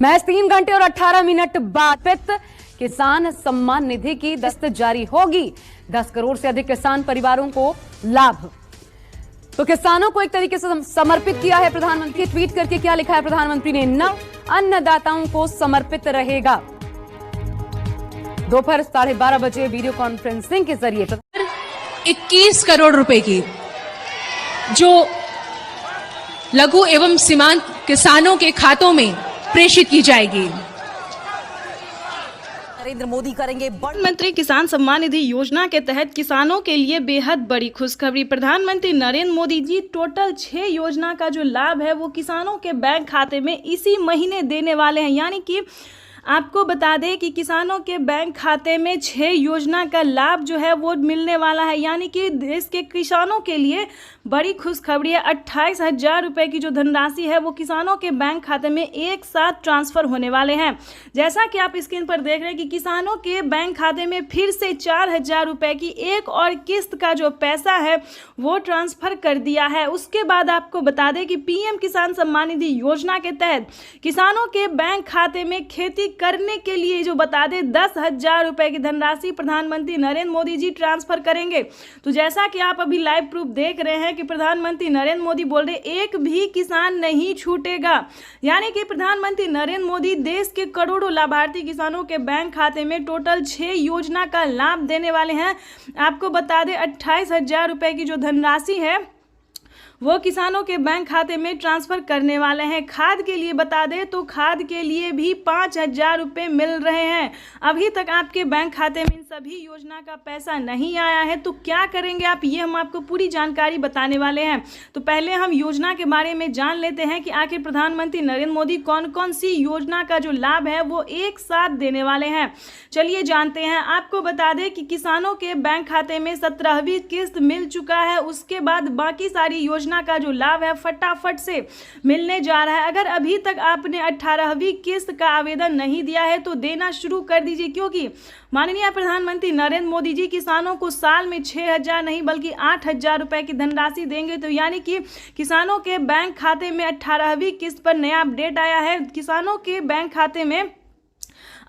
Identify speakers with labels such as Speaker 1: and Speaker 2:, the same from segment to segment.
Speaker 1: महज 3 घंटे और 18 मिनट बाद किसान सम्मान निधि की दस्त जारी होगी। 10 करोड़ से अधिक किसान परिवारों को लाभ। तो किसानों को एक तरीके से समर्पित किया है प्रधानमंत्री। ट्वीट करके क्या लिखा है प्रधानमंत्री ने? अन्नदाताओं को समर्पित रहेगा। दोपहर 12:30 बजे वीडियो कॉन्फ्रेंसिंग के जरिए
Speaker 2: 21 करोड़ रुपए की जो लघु एवं सीमांत किसानों के खातों में प्रेषित की जाएगी।
Speaker 3: नरेंद्र मोदी करेंगे
Speaker 4: प्रधानमंत्री किसान सम्मान निधि योजना के तहत किसानों के लिए बेहद बड़ी खुशखबरी। प्रधानमंत्री नरेंद्र मोदी जी टोटल 6 योजना का जो लाभ है वो किसानों के बैंक खाते में इसी महीने देने वाले हैं। यानी कि आपको बता दें कि किसानों के बैंक खाते में 6 योजना का लाभ जो है वो मिलने वाला है। यानी कि देश के किसानों के लिए बड़ी खुशखबरी है। 28,000 रुपये की जो धनराशि है वो किसानों के बैंक खाते में एक साथ ट्रांसफ़र होने वाले हैं। जैसा कि आप स्क्रीन पर देख रहे हैं कि किसानों के बैंक खाते में फिर से 4,000 रुपये की एक और किस्त का जो पैसा है वो ट्रांसफ़र कर दिया है। उसके बाद आपको बता दें कि पीएम किसान सम्मान निधि योजना के तहत किसानों के बैंक खाते में खेती करने के लिए जो बता दें 10,000 रुपये की धनराशि प्रधानमंत्री नरेंद्र मोदी जी ट्रांसफ़र करेंगे। तो जैसा कि आप अभी लाइव प्रूफ देख रहे हैं कि प्रधानमंत्री नरेंद्र मोदी बोल रहे एक भी किसान नहीं छूटेगा। यानी कि प्रधानमंत्री नरेंद्र मोदी देश के करोड़ों लाभार्थी किसानों के बैंक खाते में टोटल 6 योजना का लाभ देने वाले हैं। आपको बता दें 28,000 रुपये की जो धनराशि है वो किसानों के बैंक खाते में ट्रांसफ़र करने वाले हैं। खाद के लिए बता दें तो खाद के लिए भी 5,000 रुपये मिल रहे हैं। अभी तक आपके बैंक खाते में इन सभी योजना का पैसा नहीं आया है तो क्या करेंगे आप, ये हम आपको पूरी जानकारी बताने वाले हैं। तो पहले हम योजना के बारे में जान लेते हैं कि आखिर प्रधानमंत्री नरेंद्र मोदी कौन कौन सी योजना का जो लाभ है वो एक साथ देने वाले हैं। चलिए जानते हैं। आपको बता दें कि किसानों के बैंक खाते में 17वीं किस्त मिल चुका है। उसके बाद बाकी सारी योजना का जो लाभ है फटाफट से मिलने जा रहा है। अगर अभी तक आपने 18वीं किस्त का आवेदन नहीं दिया है तो देना शुरू कर दीजिए, क्योंकि माननीय प्रधानमंत्री नरेंद्र मोदी जी किसानों को साल में 6,000 नहीं बल्कि 8,000 रुपए की धनराशि देंगे। तो यानी कि किसानों के बैंक खाते में 18वीं किस्त पर नया अपडेट आया है। किसानों के बैंक खाते में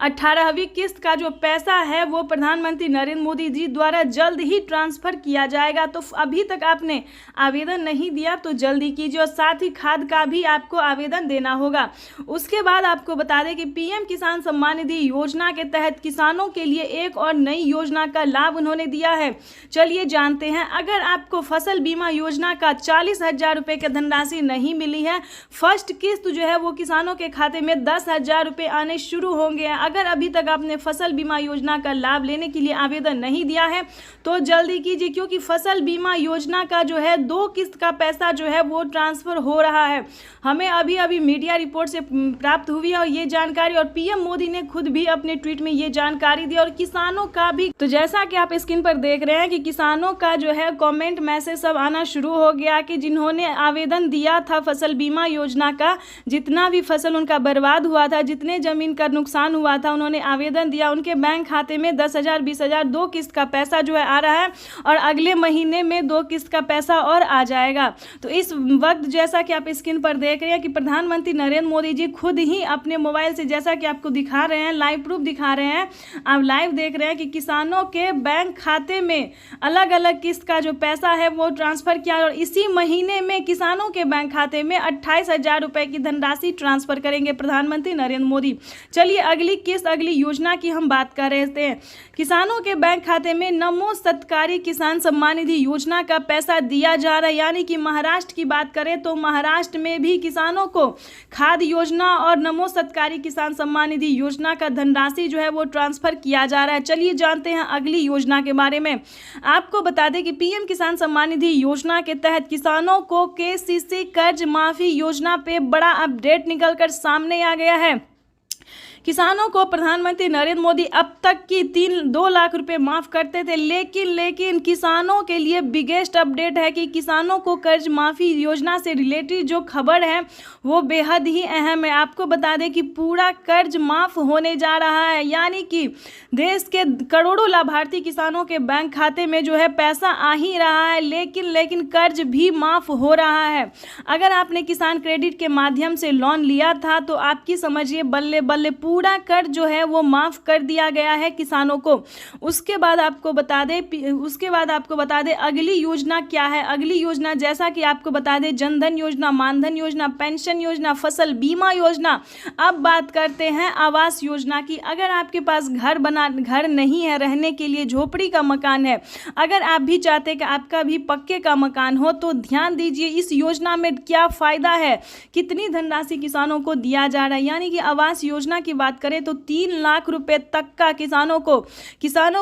Speaker 4: 18वीं किस्त का जो पैसा है वो प्रधानमंत्री नरेंद्र मोदी जी द्वारा जल्द ही ट्रांसफ़र किया जाएगा। तो अभी तक आपने आवेदन नहीं दिया तो जल्दी कीजिए और साथ ही खाद का भी आपको आवेदन देना होगा। उसके बाद आपको बता दें कि पीएम किसान सम्मान निधि योजना के तहत किसानों के लिए एक और नई योजना का लाभ उन्होंने दिया है। चलिए जानते हैं। अगर आपको फसल बीमा योजना का 40,000 रुपये की धनराशि नहीं मिली है, फर्स्ट किस्त जो है वो किसानों के खाते में 10,000 रुपये आने शुरू होंगे। अगर अभी तक आपने फसल बीमा योजना का लाभ लेने के लिए आवेदन नहीं दिया है तो जल्दी कीजिए, क्योंकि फसल बीमा योजना का जो है 2 किस्त का पैसा जो है वो ट्रांसफ़र हो रहा है। हमें अभी अभी मीडिया रिपोर्ट से प्राप्त हुई है और ये जानकारी, और पीएम मोदी ने खुद भी अपने ट्वीट में ये जानकारी दी और किसानों का भी। तो जैसा कि आप स्क्रीन पर देख रहे हैं कि किसानों का जो है कॉमेंट मैसेज सब आना शुरू हो गया कि जिन्होंने आवेदन दिया था फसल बीमा योजना का, जितना भी फसल उनका बर्बाद हुआ था, जितने ज़मीन का नुकसान हुआ था, उन्होंने आवेदन दिया, उनके बैंक खाते में 10,000 20,000 2 किस्त का पैसा जो है आ रहा है और अगले महीने में 2 किस्त का पैसा और आ जाएगा। तो इस वक्त जैसा कि आप स्क्रीन पर देख रहे हैं कि प्रधानमंत्री नरेंद्र मोदी जी खुद ही अपने मोबाइल से, जैसा कि आपको दिखा रहे हैं, लाइव प्रूफ दिखा रहे हैं, आप लाइव देख रहे हैं कि किसानों के बैंक खाते में अलग अलग किस्त का जो पैसा है वो ट्रांसफ़र किया और इसी महीने में किसानों के बैंक खाते में 28,000 रुपये की धनराशि ट्रांसफ़र करेंगे प्रधानमंत्री नरेंद्र मोदी। चलिए अगली योजना की हम बात कर रहे थे। किसानों के बैंक खाते में नमो सत्कारी किसान सम्मान निधि योजना का पैसा दिया जा रहा है। यानी कि महाराष्ट्र की बात करें तो महाराष्ट्र में भी किसानों को खाद योजना और नमो सत्कारी किसान सम्मान निधि योजना का धनराशि जो है वो ट्रांसफ़र किया जा रहा है। चलिए जानते हैं अगली योजना के बारे में। आपको बता दें कि पीएम किसान सम्मान निधि योजना के तहत किसानों को केसीसी कर्ज माफी योजना पे बड़ा अपडेट निकलकर सामने आ गया है। किसानों को प्रधानमंत्री नरेंद्र मोदी अब तक की 2 लाख रुपए माफ करते थे, लेकिन किसानों के लिए बिगेस्ट अपडेट है कि किसानों को कर्ज माफी योजना से रिलेटेड जो खबर है वो बेहद ही अहम है। आपको बता दें कि पूरा कर्ज माफ होने जा रहा है, यानी कि देश के करोड़ों लाभार्थी किसानों के बैंक खाते में जो है पैसा आ ही रहा है, लेकिन कर्ज भी माफ हो रहा है। अगर आपने किसान क्रेडिट के माध्यम से लोन लिया था तो आपकी समझिए बल्ले बल्ले पूरा कर्ज जो है वो माफ कर दिया गया है किसानों को। उसके बाद आपको बता दें अगली योजना क्या है। अगली योजना जैसा कि आपको बता दें जनधन योजना, मानधन योजना, पेंशन योजना, फसल बीमा योजना। अब बात करते हैं आवास योजना की। अगर आपके पास घर नहीं है, रहने के लिए झोपड़ी का मकान है, अगर आप भी चाहते हैं कि आपका भी पक्के का मकान हो तो ध्यान दीजिए इस योजना में क्या फायदा है, कितनी धनराशि किसानों को दिया जा रहा है। यानी कि आवास योजना की बात करें तो 3 लाख रुपए तक का किसानों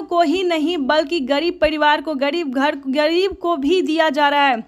Speaker 4: को ही नहीं बल्कि गरीब परिवार को, गरीब को भी दिया जा रहा है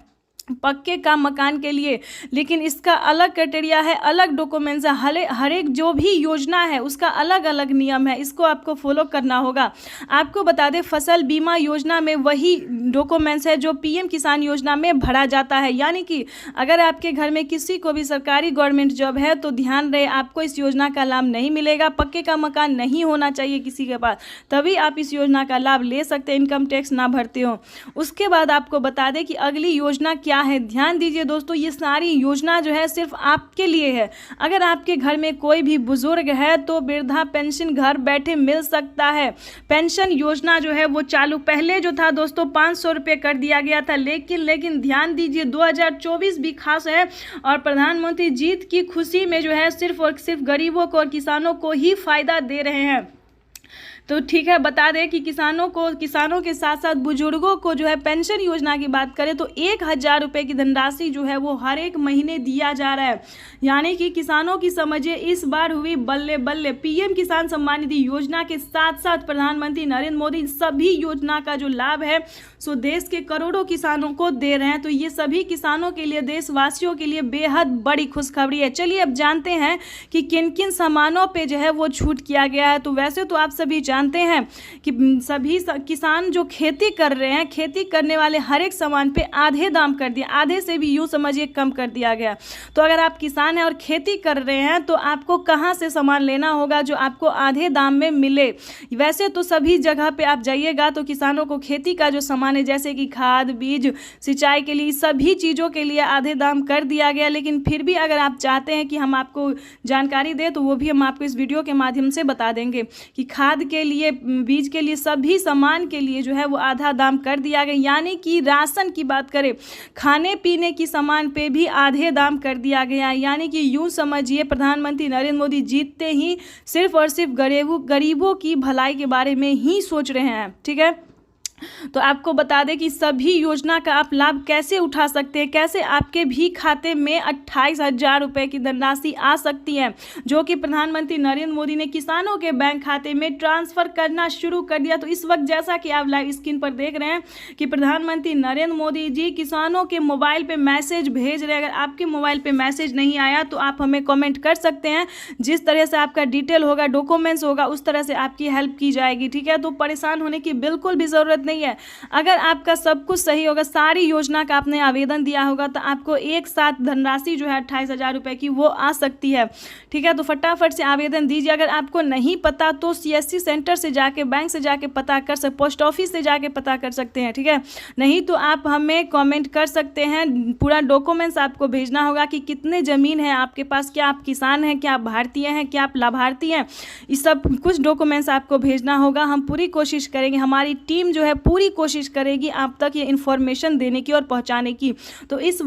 Speaker 4: पक्के का मकान के लिए। लेकिन इसका अलग क्राइटेरिया है, अलग डॉक्यूमेंट्स है, हर एक जो भी योजना है उसका अलग अलग नियम है, इसको आपको फॉलो करना होगा। आपको बता दें फसल बीमा योजना में वही डॉक्यूमेंट्स है जो पीएम किसान योजना में भरा जाता है। यानी कि अगर आपके घर में किसी को भी सरकारी गवर्नमेंट जॉब है तो ध्यान रहे आपको इस योजना का लाभ नहीं मिलेगा, पक्के का मकान नहीं होना चाहिए किसी के पास, तभी आप इस योजना का लाभ ले सकते हैं, इनकम टैक्स ना भरते हो। उसके बाद आपको बता दें कि अगली योजना क्या है। ध्यान दीजिए दोस्तों, ये सारी योजना जो है सिर्फ आपके लिए है। अगर आपके घर में कोई भी बुजुर्ग है तो वृद्धा पेंशन घर बैठे मिल सकता है। पेंशन योजना जो है वो चालू पहले जो था दोस्तों 500 रुपये कर दिया गया था, लेकिन ध्यान दीजिए 2024 भी खास है और प्रधानमंत्री जीत की खुशी में जो है सिर्फ और सिर्फ गरीबों को और किसानों को ही फायदा दे रहे हैं। तो ठीक है, बता दें कि किसानों के साथ साथ बुजुर्गों को जो है पेंशन योजना की बात करें तो 1000 रुपये की धनराशि जो है वो हर एक महीने दिया जा रहा है। यानी कि किसानों की समझिए इस बार हुई बल्ले बल्ले। पीएम किसान सम्मान निधि योजना के साथ साथ प्रधानमंत्री नरेंद्र मोदी सभी योजना का जो लाभ है सो देश के करोड़ों किसानों को दे रहे हैं। तो ये सभी किसानों के लिए, देशवासियों के लिए बेहद बड़ी खुशखबरी है। चलिए अब जानते हैं कि किन किन सामानों पे जो है वो छूट किया गया है। तो वैसे तो आप सभी जानते हैं कि सभी किसान जो खेती कर रहे हैं, खेती करने वाले हर एक सामान पे आधे दाम कर दिया, आधे से भी यूं समझिए कम कर दिया गया। तो अगर आप किसान हैं और खेती कर रहे हैं तो आपको कहां से सामान लेना होगा जो आपको आधे दाम में मिले। वैसे तो सभी जगह पे आप जाइएगा तो किसानों को खेती का जो सामान है जैसे कि खाद, बीज, सिंचाई के लिए सभी चीज़ों के लिए आधे दाम कर दिया गया। लेकिन फिर भी अगर आप चाहते हैं कि हम आपको जानकारी दें तो वो भी हम आपको इस वीडियो के माध्यम से बता देंगे कि खाद के लिए, बीज के लिए, सभी सामान के लिए जो है वो आधा दाम कर दिया गया। यानी कि राशन की बात करें, खाने पीने की सामान पे भी आधे दाम कर दिया गया। यानी कि यूं समझिए प्रधानमंत्री नरेंद्र मोदी जीतते ही सिर्फ और सिर्फ गरीबों की भलाई के बारे में ही सोच रहे हैं। ठीक है, तो आपको बता दें कि सभी योजना का आप लाभ कैसे उठा सकते हैं, कैसे आपके भी खाते में 28,000 रुपये की धनराशि आ सकती है जो कि प्रधानमंत्री नरेंद्र मोदी ने किसानों के बैंक खाते में ट्रांसफ़र करना शुरू कर दिया। तो इस वक्त जैसा कि आप लाइव स्क्रीन पर देख रहे हैं कि प्रधानमंत्री नरेंद्र मोदी जी किसानों के मोबाइल पे मैसेज भेज रहे हैं। अगर आपके मोबाइल पे मैसेज नहीं आया तो आप हमें कमेंट कर सकते हैं, जिस तरह से आपका डिटेल होगा, डॉक्यूमेंट्स होगा, उस तरह से आपकी हेल्प की जाएगी। ठीक है, तो परेशान होने की बिल्कुल भी ज़रूरत नहीं है। अगर आपका सब कुछ सही होगा, सारी योजना का आपने आवेदन दिया होगा तो आपको एक साथ धनराशि जो है 28,000 रुपये की वो आ सकती है। ठीक है, तो फटाफट से आवेदन दीजिए। अगर आपको नहीं पता तो CSC सेंटर से जाके, बैंक से जाके पता कर सकते, पोस्ट ऑफिस से जाके पता कर सकते हैं। ठीक है, नहीं तो आप हमें कमेंट कर सकते हैं। पूरा डॉक्यूमेंट्स आपको भेजना होगा कि कितने ज़मीन है आपके पास, क्या आप किसान हैं, क्या आप भारतीय हैं, क्या आप लाभार्थी हैं, ये सब कुछ डॉक्यूमेंट्स आपको भेजना होगा। हम पूरी कोशिश करेंगे, हमारी टीम जो है पूरी कोशिश करेगी आप तक ये इन्फॉर्मेशन देने की और पहुंचाने की। तो इस